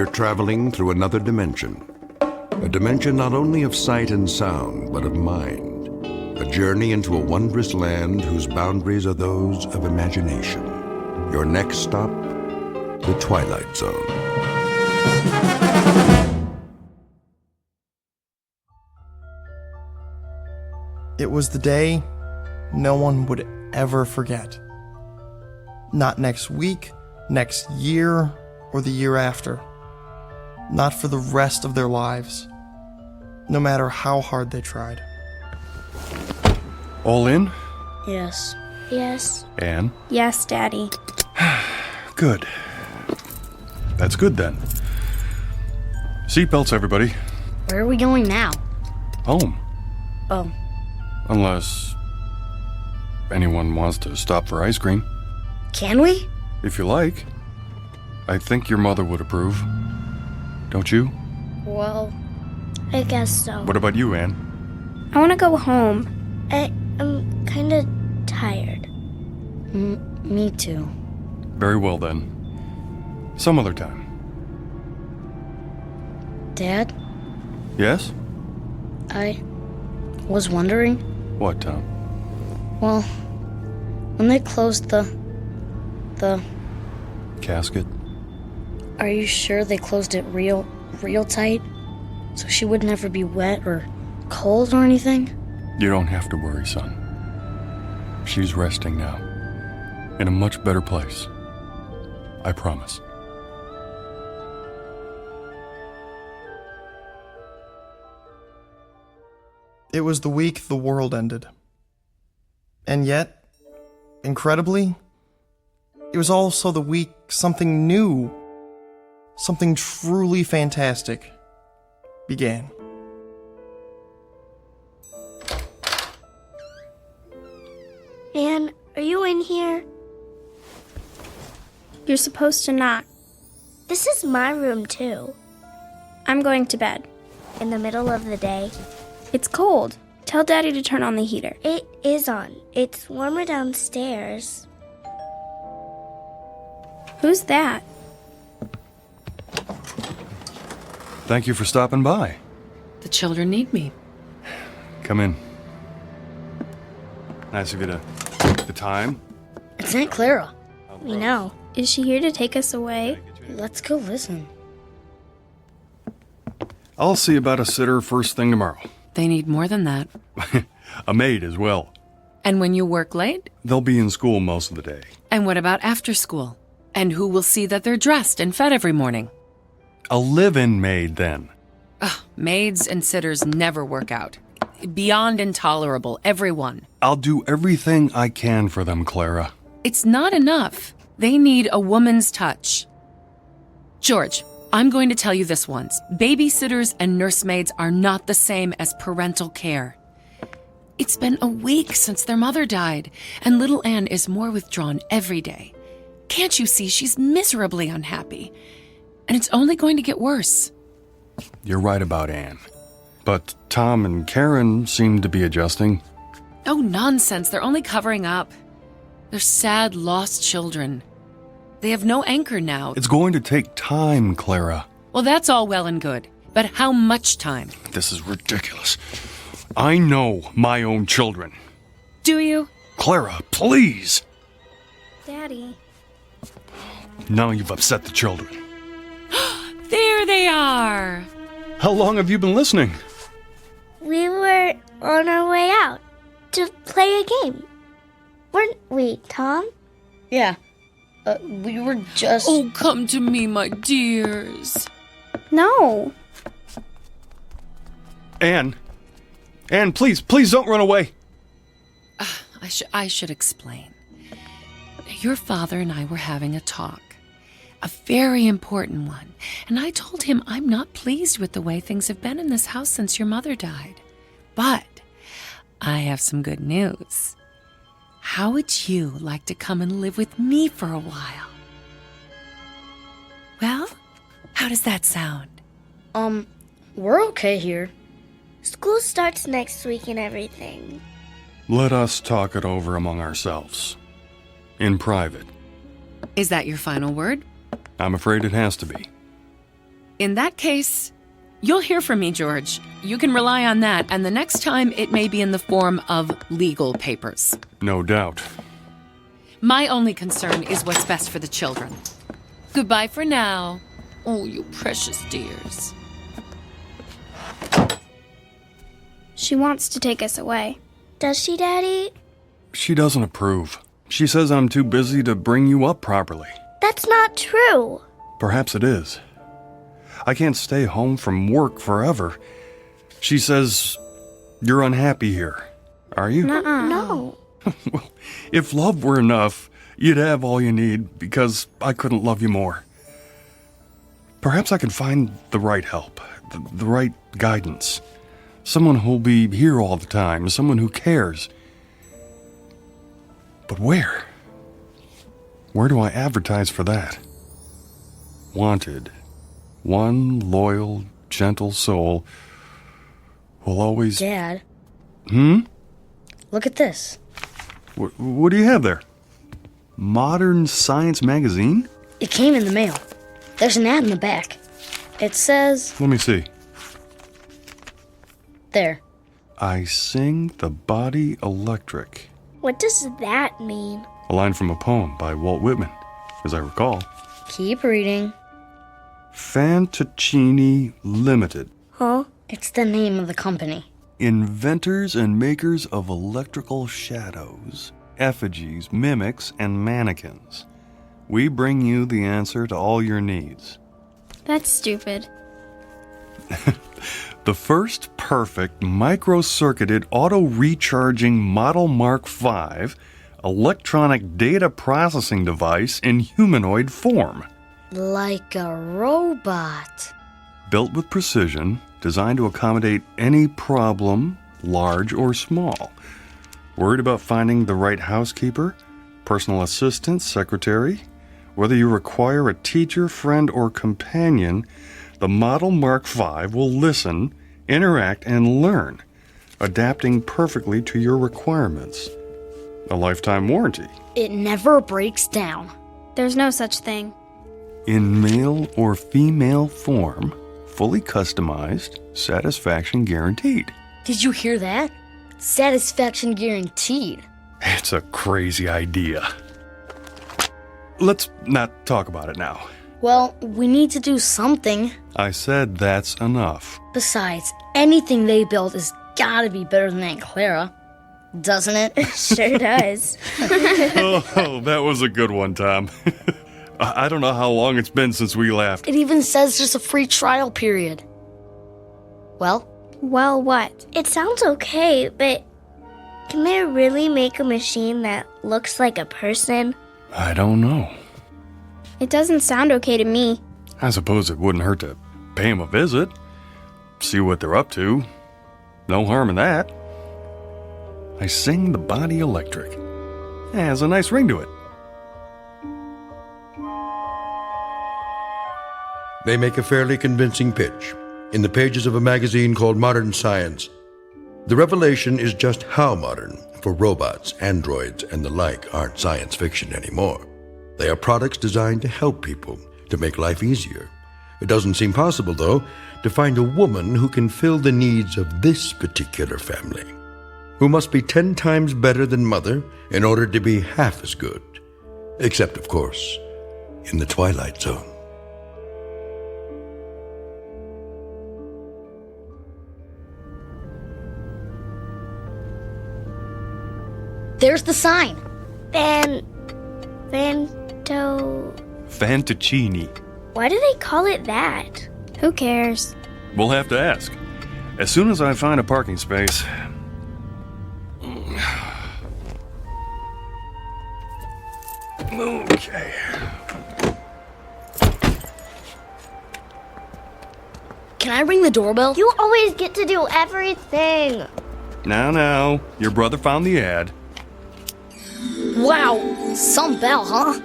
you're traveling through another dimension. A dimension not only of sight and sound, but of mind. A journey into a wondrous land whose boundaries are those of imagination. Your next stop, the Twilight Zone. It was the day no one would ever forget. Not next week, next year, or the year after. Not for the rest of their lives, no matter how hard they tried. All in? Yes. Yes. Anne? Yes, Daddy. Good. That's good then. Seatbelts, everybody. Where are we going now? Home. Oh. Unless anyone wants to stop for ice cream. Can we? If you like. I think your mother would approve. Don't you? Well, I guess so. What about you, Anne? I want to go home. I'm kind of tired. me too. Very well then. Some other time. Dad, Yes? I was wondering, What, Tom? well, when they closed the... Casket? Are you sure they closed it real tight? So she would never be wet or cold or anything? You don't have to worry, son. She's resting now. In a much better place. I promise. It was the week the world ended. And yet, incredibly, it was also the week something new, something truly fantastic began. Anne, are you in here? You're supposed to knock. This is my room, too. I'm going to bed. In the middle of the day? It's cold. Tell Daddy to turn on the heater. It is on. It's warmer downstairs. Who's that? Thank you for stopping by. The children need me. Come in. Nice of you to take the time. It's Aunt Clara. We know. Is she here to take us away? Let's go listen. I'll see about a sitter first thing tomorrow. They need more than that. A maid as well. And when you work late? They'll be in school most of the day. And what about after school? And who will see that they're dressed and fed every morning? A live-in maid, then. Ugh, maids and sitters never work out. Beyond intolerable, everyone. I'll do everything I can for them, Clara. It's not enough. They need a woman's touch. George, I'm going to tell you this once. Babysitters and nursemaids are not the same as parental care. It's been a week since their mother died, and little Anne is more withdrawn every day. Can't you see she's miserably unhappy? And it's only going to get worse. You're right about Anne. But Tom and Karen seem to be adjusting. Oh, nonsense. They're only covering up. They're sad, lost children. They have no anchor now. It's going to take time, Clara. Well, that's all well and good. But how much time? This is ridiculous. I know my own children. Do you? Clara, please. Daddy. Now you've upset the children. There they are. How long have you been listening? We were on our way out to play a game. Weren't we, Tom? Yeah. We were just... Oh, come to me, my dears. No. Anne, please don't run away. I should explain. Your father and I were having a talk. A very important one. And I told him I'm not pleased with the way things have been in this house since your mother died. But I have some good news. How would you like to come and live with me for a while? Well, how does that sound? We're okay here. School starts next week and everything. Let us talk it over among ourselves. In private. Is that your final word? I'm afraid it has to be. In that case, you'll hear from me, George. You can rely on that, and the next time it may be in the form of legal papers. No doubt. My only concern is what's best for the children. Goodbye for now. Oh, you precious dears. She wants to take us away. Does she, Daddy? She doesn't approve. She says I'm too busy to bring you up properly. That's not true. Perhaps it is. I can't stay home from work forever. She says you're unhappy here. Are you? No. Well, if love were enough, you'd have all you need because I couldn't love you more. Perhaps I can find the right help, the right guidance. Someone who'll be here all the time, someone who cares. But where? Where do I advertise for that? Wanted. One loyal, gentle soul will always... Dad. Hmm? Look at this. What do you have there? Modern Science magazine? It came in the mail. There's an ad in the back. It says... Let me see. There. I sing the body electric. What does that mean? A line from a poem by Walt Whitman, as I recall. Keep reading. Fantaccini Limited. Huh? It's the name of the company. Inventors and makers of electrical shadows, effigies, mimics, and mannequins. We bring you the answer to all your needs. That's stupid. The first perfect micro-circuited auto-recharging Model Mark V electronic data processing device in humanoid form. Like a robot. Built with precision, designed to accommodate any problem, large or small. Worried about finding the right housekeeper, personal assistant, secretary? Whether you require a teacher, friend, or companion, the Model Mark V will listen, interact, and learn, adapting perfectly to your requirements. A lifetime warranty. It never breaks down. There's no such thing. In male or female form, fully customized, satisfaction guaranteed. Did you hear that? Satisfaction guaranteed. It's a crazy idea. Let's not talk about it now. Well, we need to do something. I said that's enough. Besides, anything they build has gotta be better than Aunt Clara. Doesn't it? Sure does. Oh, that was a good one, Tom. I don't know how long it's been since we laughed. It even says there's a free trial period. Well? Well, what? It sounds okay, but can they really make a machine that looks like a person? I don't know. It doesn't sound okay to me. I suppose it wouldn't hurt to pay them a visit. See what they're up to. No harm in that. I sing the body electric. It has a nice ring to it. They make a fairly convincing pitch in the pages of a magazine called Modern Science. The revelation is just how modern, for robots, androids, and the like aren't science fiction anymore. They are products designed to help people, to make life easier. It doesn't seem possible, though, to find a woman who can fill the needs of this particular family, who must be 10 times better than Mother in order to be half as good. Except, of course, in the Twilight Zone. There's the sign. Fantaccini. Why do they call it that? Who cares? We'll have to ask. As soon as I find a parking space. Okay. Can I ring the doorbell? You always get to do everything. Now, your brother found the ad. Wow, some bell, huh?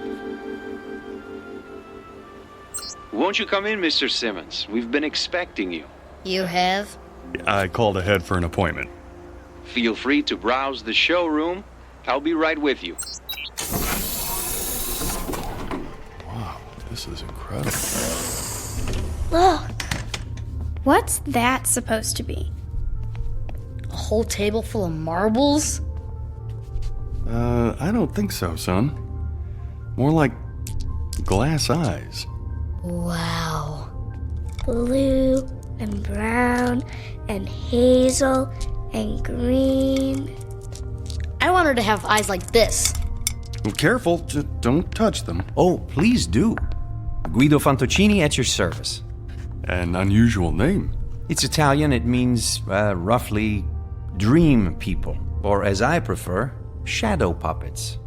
Won't you come in, Mr. Simmons? We've been expecting you. You have? I called ahead for an appointment. Feel free to browse the showroom. I'll be right with you. Wow, this is incredible. Look. What's that supposed to be? A whole table full of marbles? I don't think so, son. More like glass eyes. Wow. Blue and brown and hazel and green. I want her to have eyes like this. Well, careful, just don't touch them. Oh, please do. Guido Fantocini at your service. An unusual name. It's Italian. It means, roughly, dream people. Or, as I prefer, shadow puppets.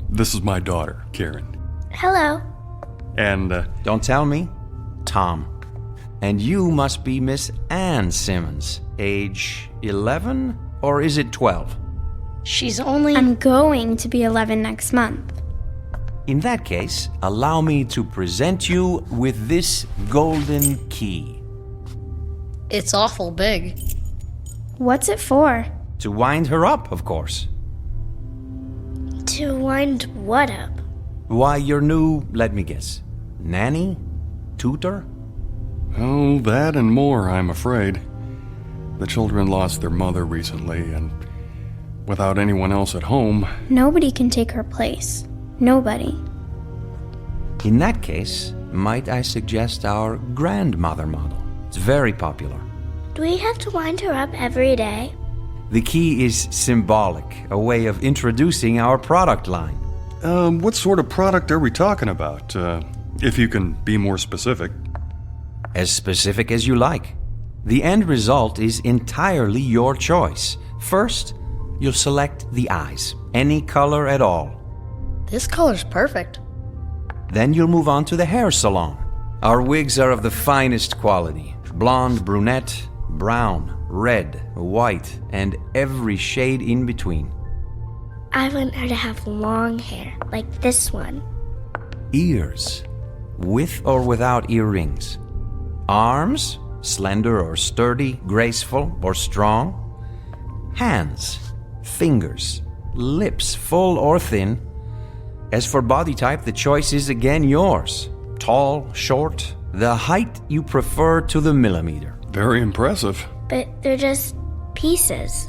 This is my daughter, Karen. Hello. And, Don't tell me. Tom. And you must be Miss Anne Simmons. Age 11? Or is it 12? She's only... I'm going to be 11 next month. In that case, allow me to present you with this golden key. It's awful big. What's it for? To wind her up, of course. To wind what up? Why, your new, let me guess, nanny? Tutor? oh, that and more, I'm afraid. The children lost their mother recently, and without anyone else at home... Nobody can take her place. Nobody. In that case, might I suggest our grandmother model? It's very popular. Do we have to wind her up every day? The key is symbolic, a way of introducing our product line. What sort of product are we talking about? If you can be more specific. As specific as you like. The end result is entirely your choice. First, you'll select the eyes, any color at all. This color's perfect. Then you'll move on to the hair salon. Our wigs are of the finest quality. Blonde, brunette, brown, red, white, and every shade in between. I want her to have long hair, like this one. Ears, with or without earrings. Arms, slender or sturdy, graceful or strong. Hands, fingers, lips, full or thin. As for body type, the choice is again yours. Tall, short, the height you prefer to the millimeter. Very impressive. But they're just pieces.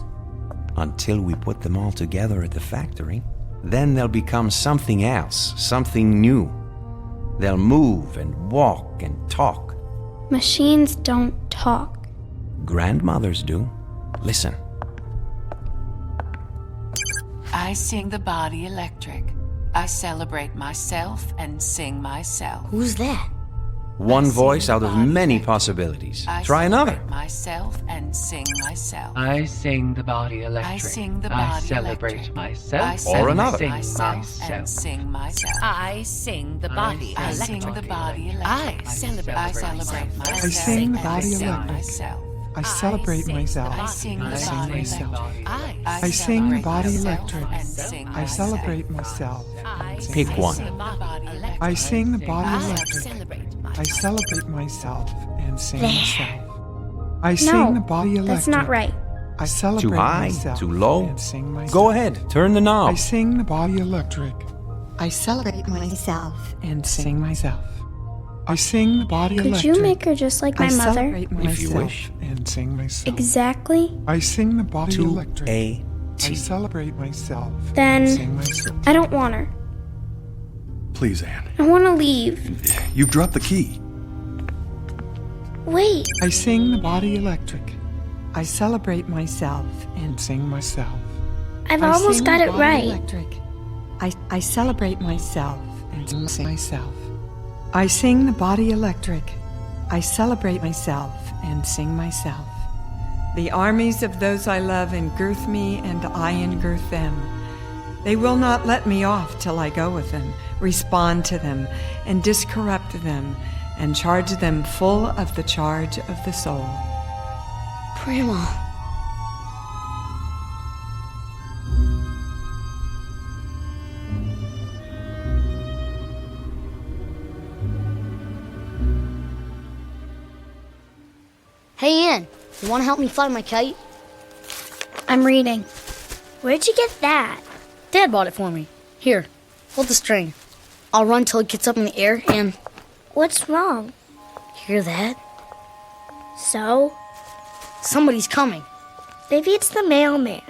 Until we put them all together at the factory. Then they'll become something else, something new. They'll move and walk and talk. Machines don't talk. Grandmothers do. Listen. I sing the body electric. I celebrate myself and sing myself. Who's that? One I sing voice the out of body many electric. possibilities. I Try another. celebrate myself and sing myself. I sing the body electric. I sing the I body celebrate electric. myself. I Or celebrate another. Sing myself and myself. sing myself. I sing the body I electric. sing the body electric. I celebrate myself. myself. I sing the and body sing electric. myself. I celebrate sing myself. I sing the and sing body myself. electric. I sing the body myself electric. and sing I myself. celebrate myself. and sing Pick myself. one. I sing the body I electric. celebrate I celebrate myself and sing There. myself. I No, sing the body electric. that's not right. I celebrate Too high? myself Too low? and sing myself. Go ahead, turn the knob. I sing the body electric I celebrate myself. and sing myself. I sing the body Could electric. you make her just like my I mother? celebrate If you myself. wish. and sing myself. Exactly? I sing the body To electric. a I T. celebrate myself Then- and sing myself. I don't want her. Please, Anne. I want to leave. You've dropped the key. Wait. I sing the body electric I celebrate myself. and sing myself. I've I almost sing got the it body right. Electric. I celebrate myself. And sing myself. I sing the body electric. I celebrate myself and sing myself. The armies of those I love engirth me, and I engirth them. They will not let me off till I go with them, respond to them, and discorrupt them, and charge them full of the charge of the soul. Grandma. Hey, Ann, you want to help me fly my kite? I'm reading. Where'd you get that? Dad bought it for me. Here, hold the string. I'll run till it gets up in the air and... What's wrong? Hear that? So? Somebody's coming. Maybe it's the mailman.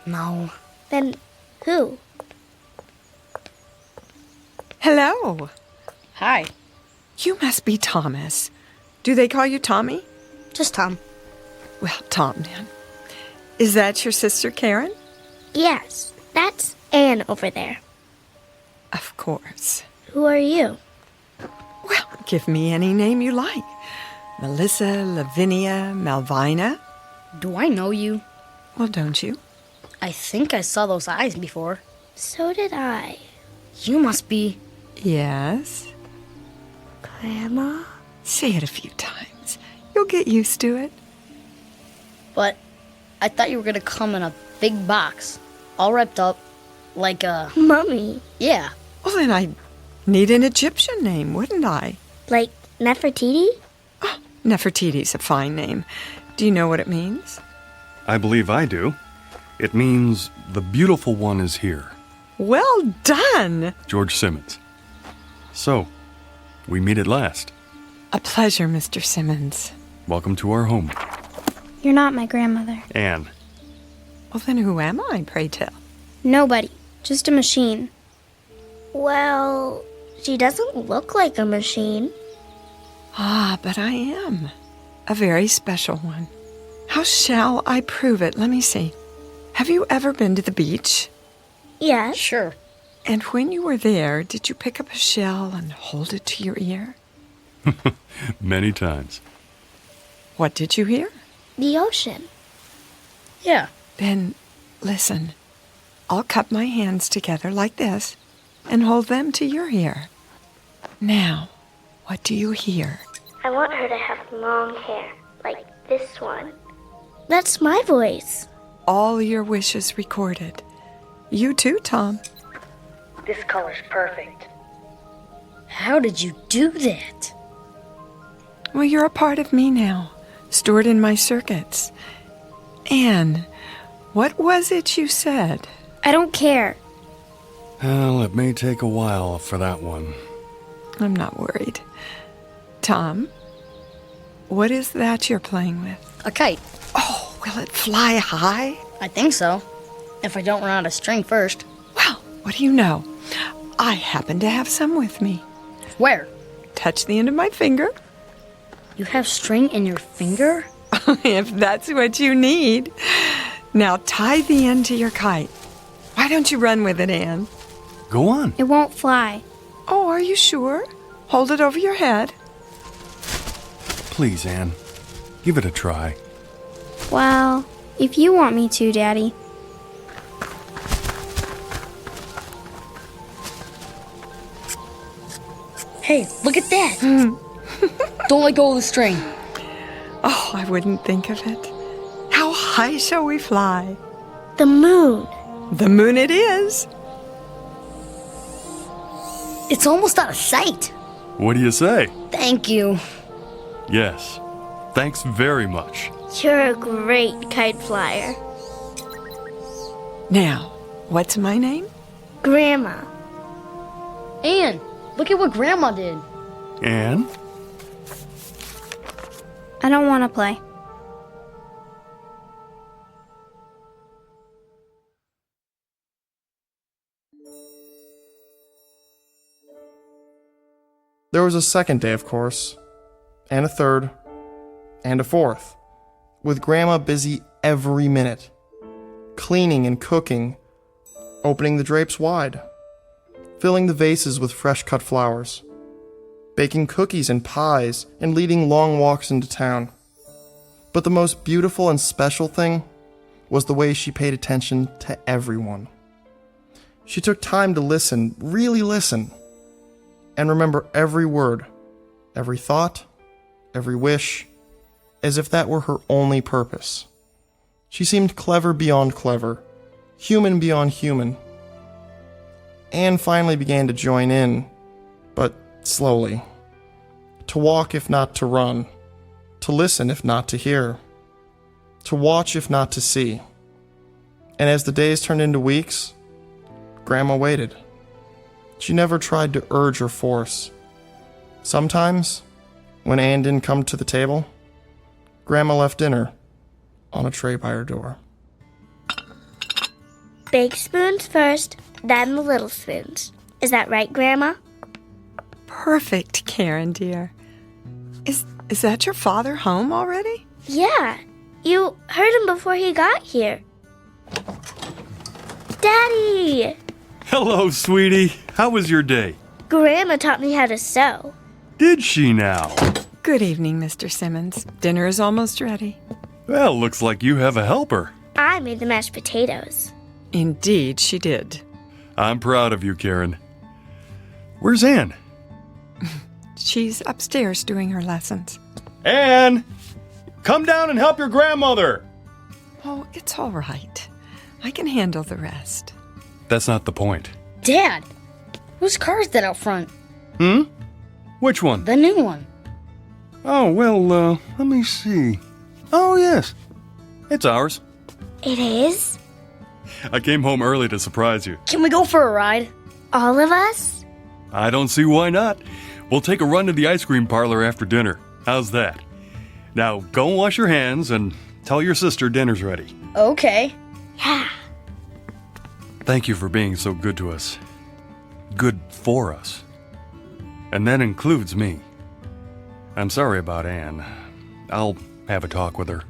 No. Then who? Hello. Hi. You must be Thomas. Do they call you Tommy? Just Tom. Well, Tom, then. Is that your sister, Karen? Yes, that's Anne over there. Of course. Who are you? Well, give me any name you like. Melissa, Lavinia, Malvina. Do I know you? Well, don't you? I think I saw those eyes before. So did I. You must be... Yes. Grandma? Say it a few times. You'll get used to it. But I thought you were gonna come in a big box, all wrapped up, like a... Mummy. Yeah. Well, then I'd need an Egyptian name, wouldn't I? Like Nefertiti? Oh, Nefertiti's a fine name. Do you know what it means? I believe I do. It means the beautiful one is here. Well done! George Simmons. So, we meet at last. A pleasure, Mr. Simmons. Welcome to our home. You're not my grandmother. Anne. Well, then who am I, pray tell? Nobody. Just a machine. Well, she doesn't look like a machine. Ah, but I am. A very special one. How shall I prove it? Let me see. Have you ever been to the beach? Yes. Sure. And when you were there, did you pick up a shell and hold it to your ear? Many times. What did you hear? The ocean. Yeah. Then listen. I'll cup my hands together like this and hold them to your ear. Now, what do you hear? I want her to have long hair, like this one. That's my voice. All your wishes recorded. You too, Tom. This color's perfect. How did you do that? Well, you're a part of me now, stored in my circuits. Anne, what was it you said? I don't care. Well, it may take a while for that one. I'm not worried. Tom, what is that you're playing with? A kite. Oh, will it fly high? I think so. If I don't run out of string first. Well, what do you know? I happen to have some with me. Where? Touch the end of my finger. You have string in your finger? If that's what you need. Now tie the end to your kite. Why don't you run with it, Anne? Go on. It won't fly. Oh, are you sure? Hold it over your head. Please, Anne. Give it a try. Well, if you want me to, Daddy. Hey, look at that! Don't let go of the string. Oh, I wouldn't think of it. How high shall we fly? The moon. The moon it is. It's almost out of sight. What do you say? Thank you. Yes. Thanks very much. You're a great kite flyer. Now, what's my name? Grandma. Anne, look at what Grandma did. Anne? I don't want to play. There was a second day, of course, and a third, and a fourth, with Grandma busy every minute, cleaning and cooking, opening the drapes wide, filling the vases with fresh-cut flowers, baking cookies and pies, and leading long walks into town. But the most beautiful and special thing was the way she paid attention to everyone. She took time to listen, really listen, and remember every word, every thought, every wish, as if that were her only purpose. She seemed clever beyond clever, human beyond human. Anne finally began to join in, but slowly. To walk if not to run, to listen if not to hear, to watch if not to see. And as the days turned into weeks, Grandma waited. She never tried to urge or force. Sometimes, When Anne didn't come to the table, Grandma left dinner on a tray by her door. Big spoons first, then the little spoons. Is that right, Grandma? Perfect, Karen, dear. Is that your father home already? Yeah. You heard him before he got here. Daddy! Hello, sweetie. How was your day? Grandma taught me how to sew. Did she now? Good evening, Mr. Simmons. Dinner is almost ready. Well, looks like you have a helper. I made the mashed potatoes. Indeed, she did. I'm proud of you, Karen. Where's Anne? She's upstairs doing her lessons. Anne! Come down and help your grandmother! Oh, it's all right. I can handle the rest. That's not the point. Dad, whose car is that out front? Which one? The new one. Oh, well, let me see. Oh, yes. It's ours. It is? I came home early to surprise you. Can we go for a ride? All of us? I don't see why not. We'll take a run to the ice cream parlor after dinner. How's that? Now, go and wash your hands and tell your sister dinner's ready. Okay. Yeah. Thank you for being so good to us. Good for us. And that includes me. I'm sorry about Anne. I'll have a talk with her.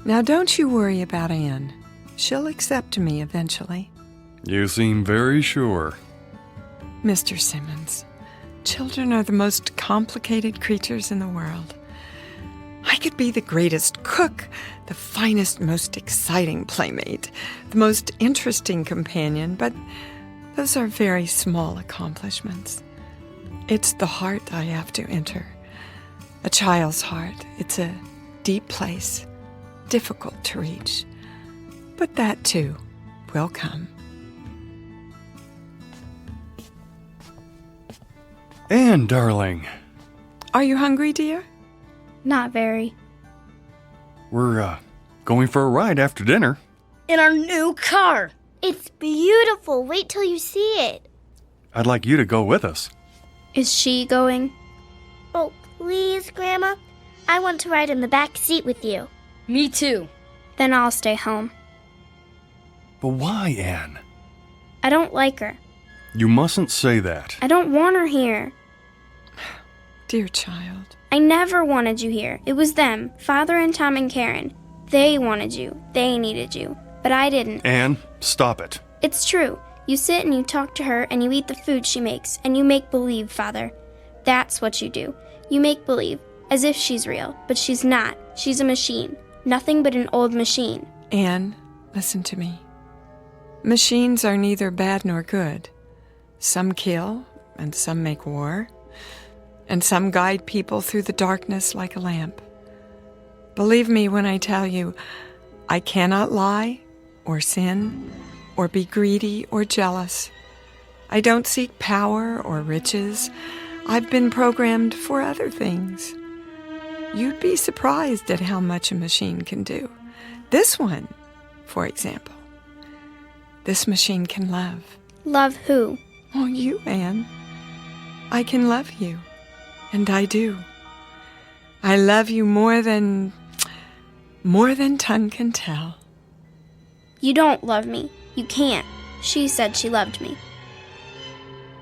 Now, don't you worry about Anne. She'll accept me eventually. You seem very sure. Mr. Simmons, children are the most complicated creatures in the world. I could be the greatest cook, the finest, most exciting playmate, the most interesting companion, but those are very small accomplishments. It's the heart I have to enter. A child's heart. It's a deep place, difficult to reach. But that, too, will come. Anne, darling. Are you hungry, dear? Not very. We're, going for a ride after dinner. In our new car. It's beautiful. Wait till you see it. I'd like you to go with us. Is she going? Oh, please, Grandma. I want to ride in the back seat with you. Me too. Then I'll stay home. But why, Anne? I don't like her. You mustn't say that. I don't want her here. Dear child. I never wanted you here. It was them, Father and Tom and Karen. They wanted you. They needed you. But I didn't. Anne, stop it. It's true. You sit and you talk to her and you eat the food she makes and you make believe, Father. That's what you do. You make believe, as if she's real, but she's not. She's a machine. Nothing but an old machine. Anne, listen to me. Machines are neither bad nor good. Some kill, and some make war, and some guide people through the darkness like a lamp. Believe me when I tell you, I cannot lie, or sin, or be greedy or jealous. I don't seek power or riches. I've been programmed for other things. You'd be surprised at how much a machine can do. This one, for example. This machine can love. Love who? Oh, you, Anne. I can love you. And I do. I love you more than tongue can tell. You don't love me. You can't. She said she loved me.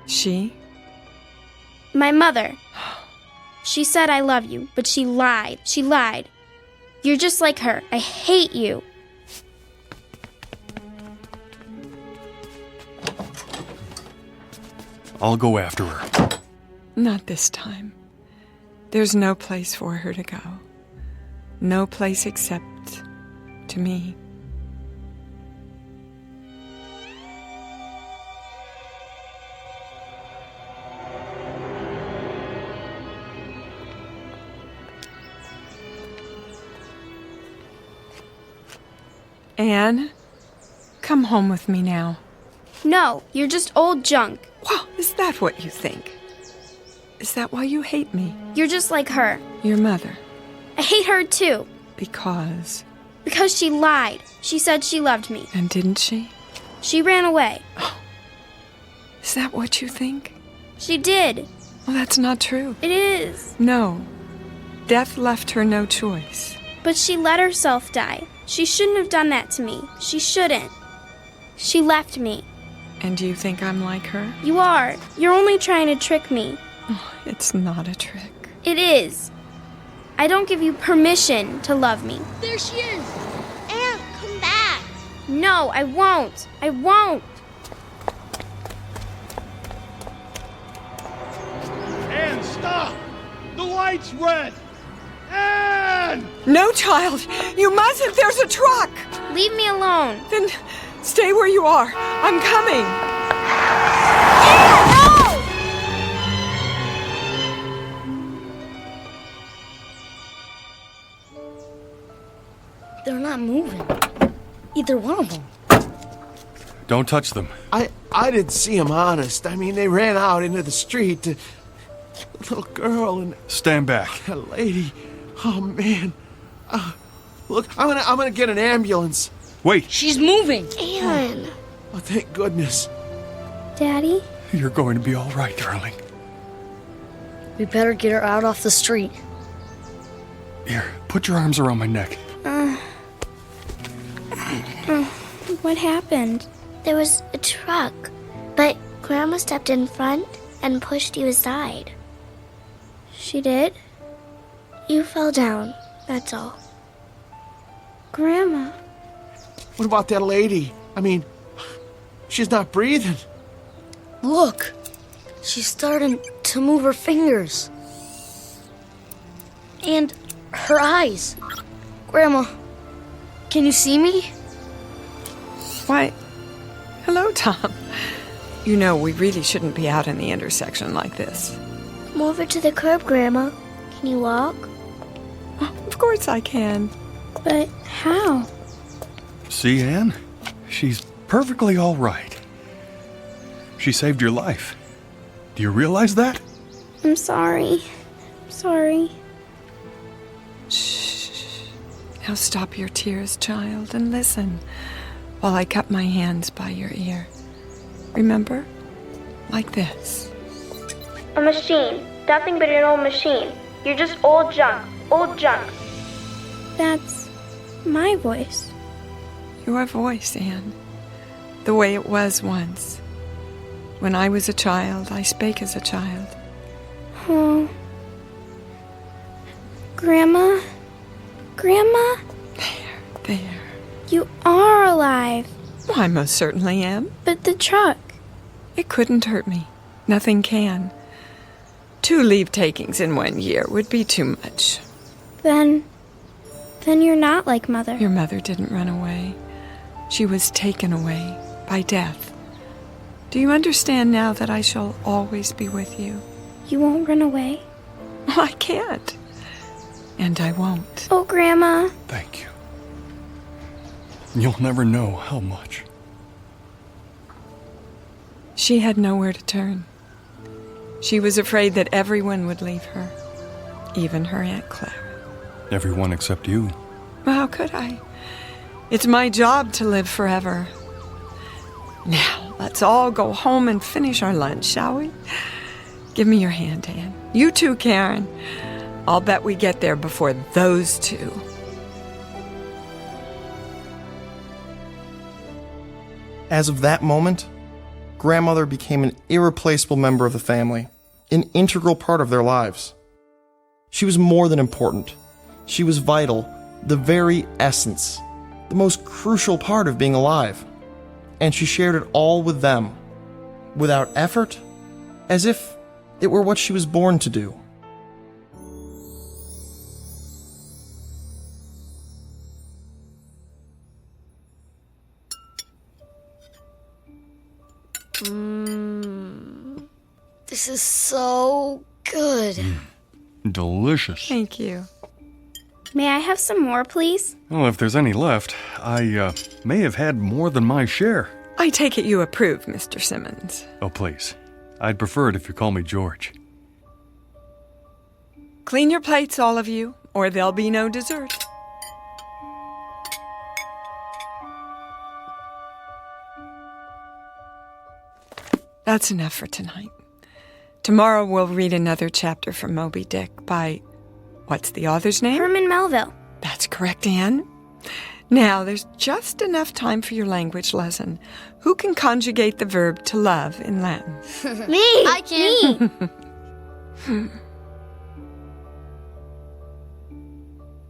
She? My mother. She said I love you, but she lied. She lied. You're just like her. I hate you. I'll go after her. Not this time. There's no place for her to go. No place except to me. Anne, come home with me now. No, you're just old junk. Well, is that what you think? Is that why you hate me? You're just like her. Your mother. I hate her too. Because? Because she lied. She said she loved me. And didn't she? She ran away. Oh. Is that what you think? She did. Well, that's not true. It is. No. Death left her no choice. But she let herself die. She shouldn't have done that to me. She shouldn't. She left me. And you think I'm like her? You are. You're only trying to trick me. Oh, it's not a trick. It is. I don't give you permission to love me. There she is. Anne, come back. No, I won't. I won't. Anne, stop! The light's red! Anne! No, child! You mustn't! There's a truck! Leave me alone. Then stay where you are. I'm coming. Anne, no! They're not moving. Either one of them. Don't touch them. I didn't see him, honest. I mean, they ran out into the street. A little girl and Stand back. a lady. Oh, man. Look, I'm gonna get an ambulance. Wait. She's moving. Anne. Oh, thank goodness. Daddy? You're going to be all right, darling. We better get her out off the street. Here, put your arms around my neck. What happened? There was a truck, but Grandma stepped in front and pushed you aside. She did? You fell down, that's all. Grandma. What about that lady? I mean, she's not breathing. Look. She's starting to move her fingers. And her eyes. Grandma, can you see me? Why, hello, Tom. You know, we really shouldn't be out in the intersection like this. Come over to the curb, Grandma. Can you walk? Oh, of course I can. But how? See, Anne? She's perfectly all right. She saved your life. Do you realize that? I'm sorry. Sorry. Shh. Now stop your tears, child, and listen while I cup my hands by your ear. Remember? Like this. A machine. Nothing but an old machine. You're just old junk. Old junk. That's my voice. Your voice, Anne. The way it was once. When I was a child, I spake as a child. Oh. Grandma? Grandma? There. You are alive. Well, I most certainly am. But the truck. It couldn't hurt me. Nothing can. 2 leave takings in 1 year would be too much. Then you're not like Mother. Your mother didn't run away. She was taken away by death. Do you understand now that I shall always be with you? You won't run away? Well, I can't. And I won't. Oh, Grandma. Thank you. You'll never know how much. She had nowhere to turn. She was afraid that everyone would leave her, even her Aunt Clara. Everyone except you. Well, how could I? It's my job to live forever. Now, let's all go home and finish our lunch, shall we? Give me your hand, Anne. You too, Karen. I'll bet we get there before those two. As of that moment, Grandmother became an irreplaceable member of the family, an integral part of their lives. She was more than important. She was vital, the very essence, the most crucial part of being alive. And she shared it all with them, without effort, as if it were what she was born to do. This is so good. Delicious. Thank you. May I have some more, please? Well, if there's any left, I may have had more than my share. I take it you approve, Mr. Simmons. Oh, please. I'd prefer it if you call me George. Clean your plates, all of you, or there'll be no dessert. That's enough for tonight. Tomorrow we'll read another chapter from Moby Dick by What's the author's name? Herman Melville. That's correct, Anne. Now, there's just enough time for your language lesson. Who can conjugate the verb to love in Latin? Me! I can! Me!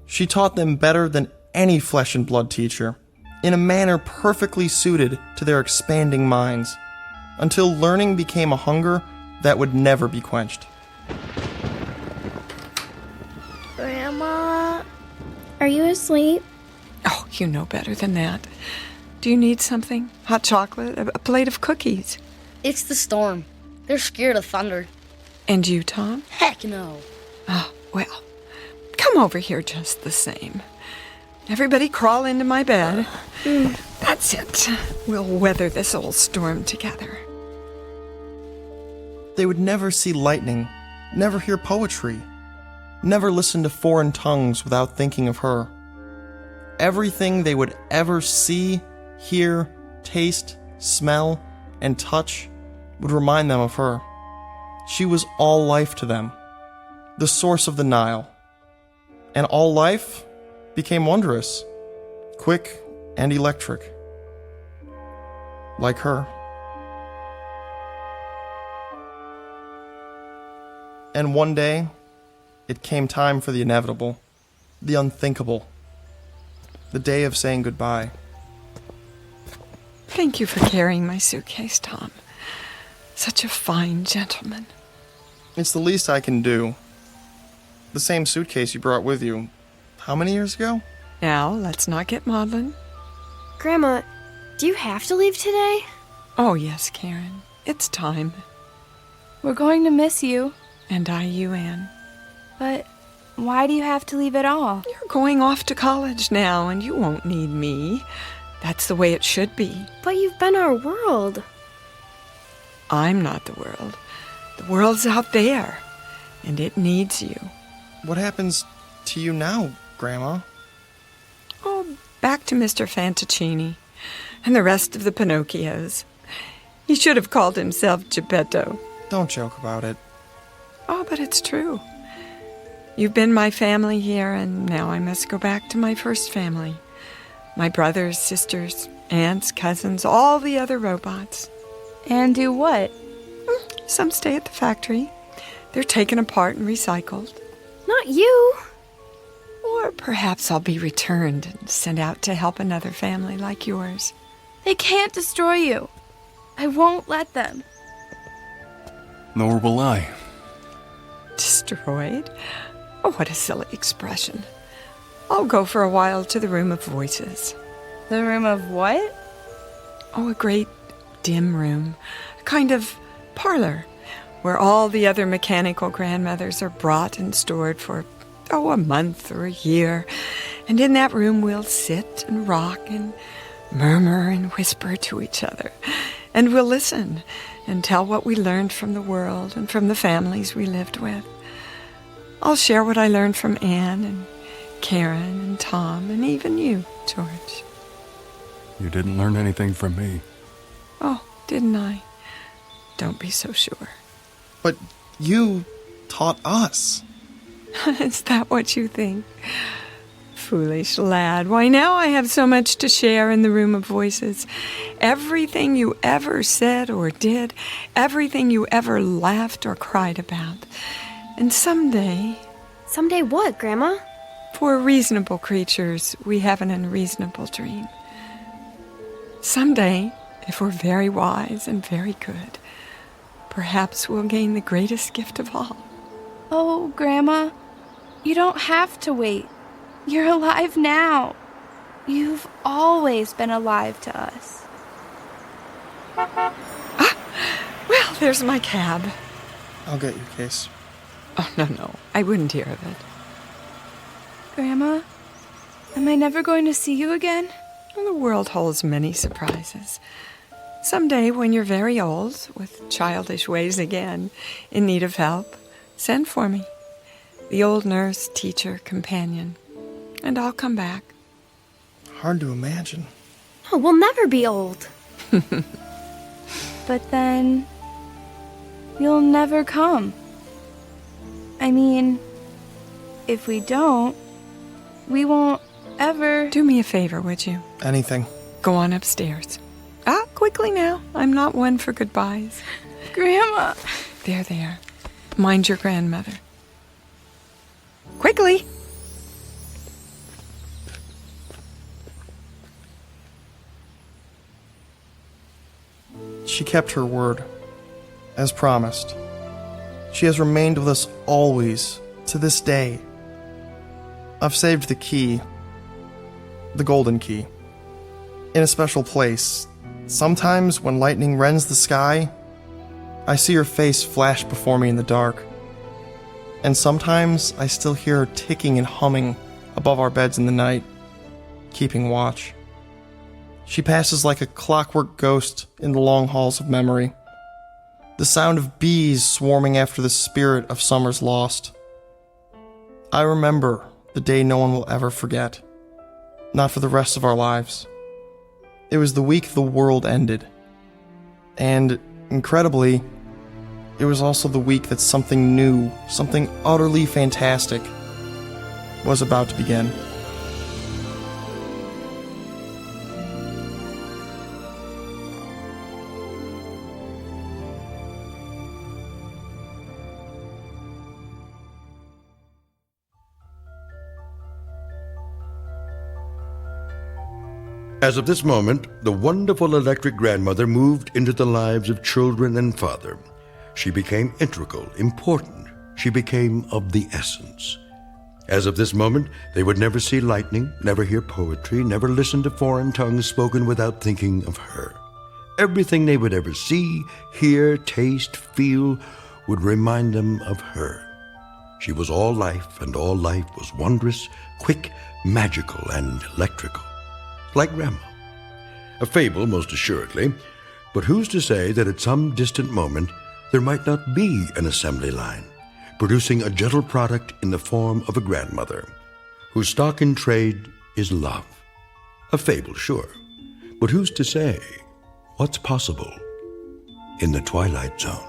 She taught them better than any flesh and blood teacher, in a manner perfectly suited to their expanding minds, until learning became a hunger that would never be quenched. Grandma, are you asleep? Oh, you know better than that. Do you need something? Hot chocolate? A plate of cookies? It's the storm. They're scared of thunder. And you, Tom? Heck no. Oh, well, come over here just the same. Everybody crawl into my bed. That's it. We'll weather this old storm together. They would never see lightning, never hear poetry, never listen to foreign tongues without thinking of her. Everything they would ever see, hear, taste, smell, and touch would remind them of her. She was all life to them, the source of the Nile. And all life became wondrous, quick and electric, like her. And one day, it came time for the inevitable, the unthinkable, the day of saying goodbye. Thank you for carrying my suitcase, Tom. Such a fine gentleman. It's the least I can do. The same suitcase you brought with you, how many years ago? Now, let's not get maudlin. Grandma, do you have to leave today? Oh, yes, Karen. It's time. We're going to miss you. And I you, Anne. But why do you have to leave at all? You're going off to college now, and you won't need me. That's the way it should be. But you've been our world. I'm not the world. The world's out there, and it needs you. What happens to you now, Grandma? Oh, back to Mr. Fantaccini and the rest of the Pinocchios. He should have called himself Geppetto. Don't joke about it. Oh, but it's true. You've been my family here, and now I must go back to my first family. My brothers, sisters, aunts, cousins, all the other robots. And do what? Some stay at the factory. They're taken apart and recycled. Not you. Or perhaps I'll be returned and sent out to help another family like yours. They can't destroy you. I won't let them. Nor will I. Destroyed? Oh, what a silly expression. I'll go for a while to the room of voices. The room of what? Oh, a great dim room. A kind of parlor where all the other mechanical grandmothers are brought and stored for, a month or a year. And in that room we'll sit and rock and murmur and whisper to each other. And we'll listen and tell what we learned from the world and from the families we lived with. I'll share what I learned from Anne and Karen and Tom and even you, George. You didn't learn anything from me. Oh, didn't I? Don't be so sure. But you taught us. Is that what you think? Foolish lad. Why, now I have so much to share in the room of voices. Everything you ever said or did, everything you ever laughed or cried about. And someday... Someday what, Grandma? For reasonable creatures, we have an unreasonable dream. Someday, if we're very wise and very good, perhaps we'll gain the greatest gift of all. Oh, Grandma, you don't have to wait. You're alive now. You've always been alive to us. Well, there's my cab. I'll get your case. Oh, no, I wouldn't hear of it. Grandma, am I never going to see you again? Well, the world holds many surprises. Someday, when you're very old, with childish ways again, in need of help, send for me. The old nurse, teacher, companion. And I'll come back. Hard to imagine. Oh, we'll never be old. But then... you'll never come. I mean, if we don't, we won't ever... Do me a favor, would you? Anything. Go on upstairs. Quickly now. I'm not one for goodbyes. Grandma! There. Mind your grandmother. Quickly! She kept her word, as promised. She has remained with us always, to this day. I've saved the key, the golden key, in a special place. Sometimes when lightning rends the sky, I see her face flash before me in the dark. And sometimes I still hear her ticking and humming above our beds in the night, keeping watch. She passes like a clockwork ghost in the long halls of memory. The sound of bees swarming after the spirit of summers lost. I remember the day no one will ever forget. Not for the rest of our lives. It was the week the world ended. And, incredibly, it was also the week that something new, something utterly fantastic, was about to begin. As of this moment, the wonderful electric grandmother moved into the lives of children and father. She became integral, important. She became of the essence. As of this moment, they would never see lightning, never hear poetry, never listen to foreign tongues spoken without thinking of her. Everything they would ever see, hear, taste, feel would remind them of her. She was all life, and all life was wondrous, quick, magical, and electrical. Like Grandma. A fable, most assuredly, but who's to say that at some distant moment there might not be an assembly line, producing a gentle product in the form of a grandmother, whose stock in trade is love. A fable, sure, but who's to say what's possible in the Twilight Zone?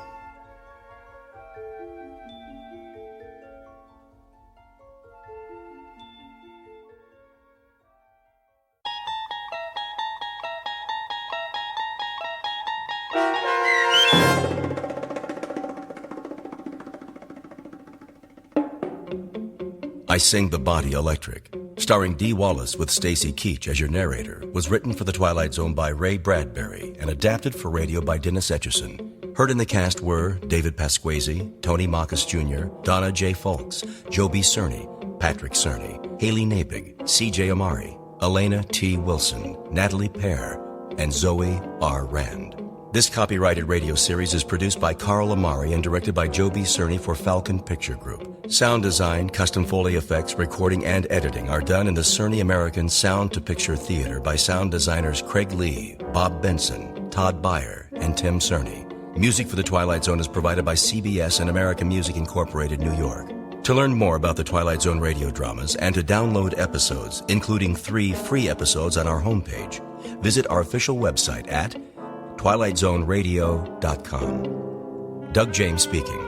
I Sing the Body Electric, starring Dee Wallace with Stacy Keach as your narrator, was written for The Twilight Zone by Ray Bradbury and adapted for radio by Dennis Etchison. Heard in the cast were David Pasquesi, Tony Marcus Jr., Donna J. Folks, Joe B. Cerny, Patrick Cerny, Haley Nabig, C.J. Amari, Elena T. Wilson, Natalie Pear, and Zoe R. Rand. This copyrighted radio series is produced by Carl Amari and directed by Joe B. Cerny for Falcon Picture Group. Sound design, custom Foley effects, recording, and editing are done in the Cerny American Sound to Picture Theater by sound designers Craig Lee, Bob Benson, Todd Beyer, and Tim Cerny. Music for The Twilight Zone is provided by CBS and American Music Incorporated, New York. To learn more about the Twilight Zone radio dramas and to download episodes, including 3 free episodes on our homepage, visit our official website at twilightzoneradio.com. Doug James speaking.